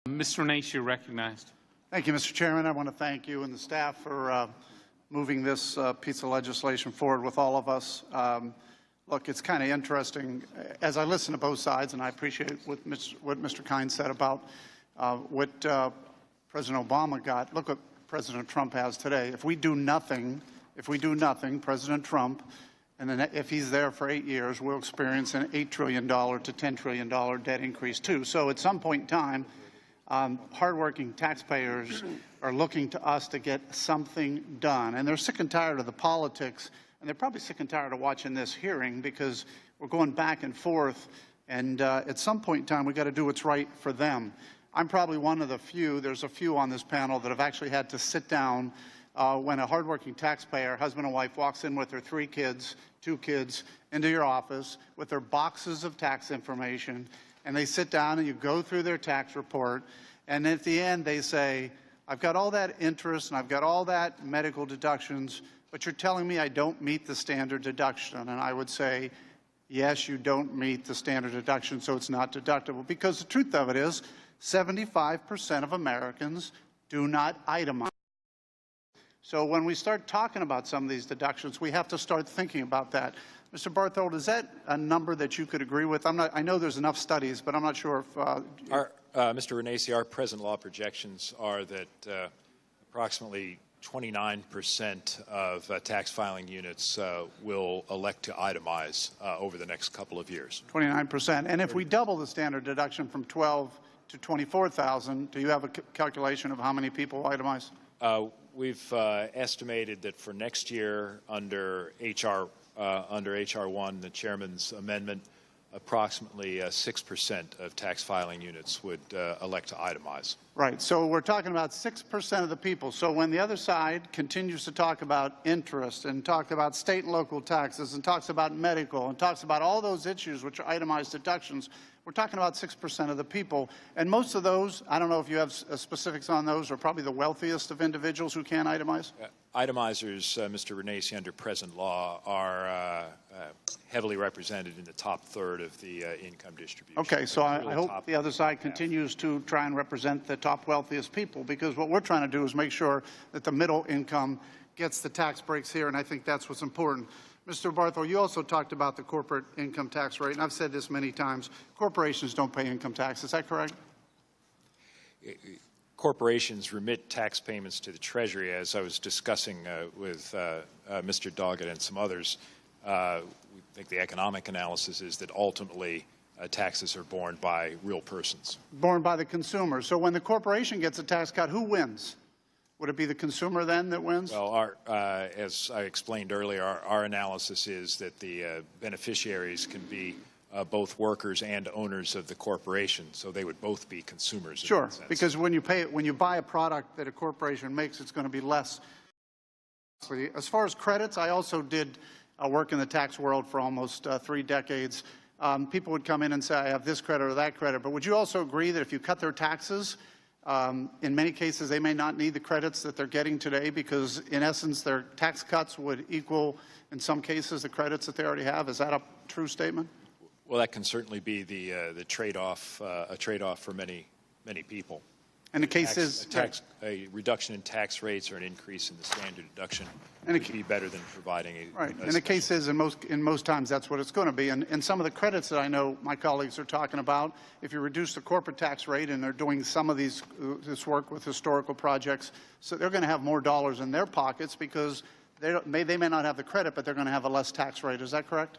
Mr. Renacci, you're recognized. Thank you, Mr. Chairman. I want to thank you and the staff for moving this piece of legislation forward with all of us. Look, it's kind of interesting. As I listen to both sides, and I appreciate what Mr. Kine said about what President Obama got, look what President Trump has today. If we do nothing, President Trump, and then if he's there for 8 years, we'll experience an $8 trillion to $10 trillion debt increase too. So at some point in time, hardworking taxpayers are looking to us to get something done. And they're sick and tired of the politics, and they're probably sick and tired of watching this hearing because we're going back and forth, and at some point in time, we've got to do what's right for them. I'm probably one of the few, there's a few on this panel that have actually had to sit down when a hardworking taxpayer, husband and wife, walks in with their 2 kids, into your office with their boxes of tax information, and they sit down and you go through their tax report, and at the end they say, I've got all that interest and I've got all that medical deductions, but you're telling me I don't meet the standard deduction. And I would say, yes, you don't meet the standard deduction, so it's not deductible. Because the truth of it is, 75% of Americans do not itemize. So when we start talking about some of these deductions, we have to start thinking about that. Mr. Barthold, is that a number that you could agree with? I know there's enough studies, but I'm not sure if... Mr. Renacci, our present law projections are that approximately 29% of tax filing units will elect to itemize over the next couple of years. 29%. And if we double the standard deduction from 12 to 24,000, do you have a calculation of how many people itemize? We've estimated that for next year under HR 1, the chairman's amendment, approximately 6% of tax filing units would elect to itemize. Right. So we're talking about 6% of the people. So when the other side continues to talk about interest and talk about state and local taxes and talks about medical and talks about all those issues which are itemized deductions, we're talking about 6% of the people. And most of those, I don't know if you have specifics on those, are probably the wealthiest of individuals who can itemize? Itemizers, Mr. Renacci, under present law are heavily represented in the top third of the income distribution. Okay, so I hope the other side continues to try and represent the top wealthiest people, because what we're trying to do is make sure that the middle income gets the tax breaks here, and I think that's what's important. Mr. Barthold, you also talked about the corporate income tax rate, and I've said this many times. Corporations don't pay income tax. Is that correct? Corporations remit tax payments to the Treasury, as I was discussing with Mr. Doggett and some others. We think the economic analysis is that ultimately taxes are borne by real persons. Borne by the consumer. So when the corporation gets a tax cut, who wins? Would it be the consumer then that wins? Well, as I explained earlier, our analysis is that the beneficiaries can be both workers and owners of the corporation, so they would both be consumers. Sure, because when you buy a product that a corporation makes, it's going to be less. As far as credits, I also did work in the tax world for almost 3 decades. People would come in and say, I have this credit or that credit, but would you also agree that if you cut their taxes, in many cases they may not need the credits that they're getting today, because in essence their tax cuts would equal, in some cases, the credits that they already have? Is that a true statement? Well, that can certainly be the trade-off, a trade-off for many people. And the case is a reduction in tax rates or an increase in the standard deduction would be better than providing a right. And the case is, in most times, that's what it's going to be. And some of the credits that I know my colleagues are talking about, if you reduce the corporate tax rate, and they're doing some of this work with historical projects, so they're going to have more dollars in their pockets because they may not have the credit, but they're going to have a less tax rate. Is that correct?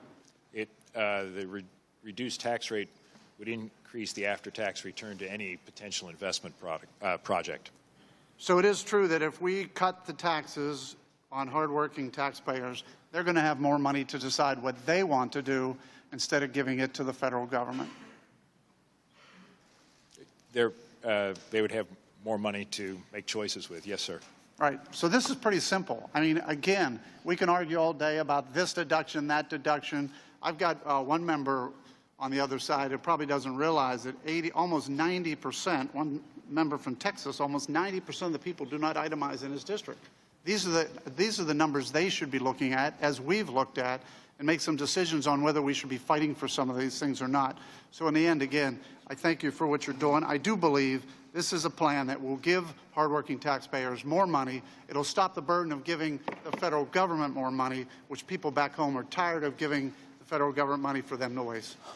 The reduced tax rate would increase the after-tax return to any potential investment project. So it is true that if we cut the taxes on hardworking taxpayers, they're going to have more money to decide what they want to do instead of giving it to the federal government. They would have more money to make choices with, yes, sir. Right. So this is pretty simple. I mean, again, we can argue all day about this deduction, that deduction. I've got one member on the other side who probably doesn't realize that almost 90%, one member from Texas, almost 90% of the people do not itemize in his district. These are the numbers they should be looking at, as we've looked at, and make some decisions on whether we should be fighting for some of these things or not. So in the end, again, I thank you for what you're doing. I do believe This is a plan that will give hardworking taxpayers more money. It'll stop the burden of giving the federal government more money, which people back home are tired of giving the federal government money for them to waste.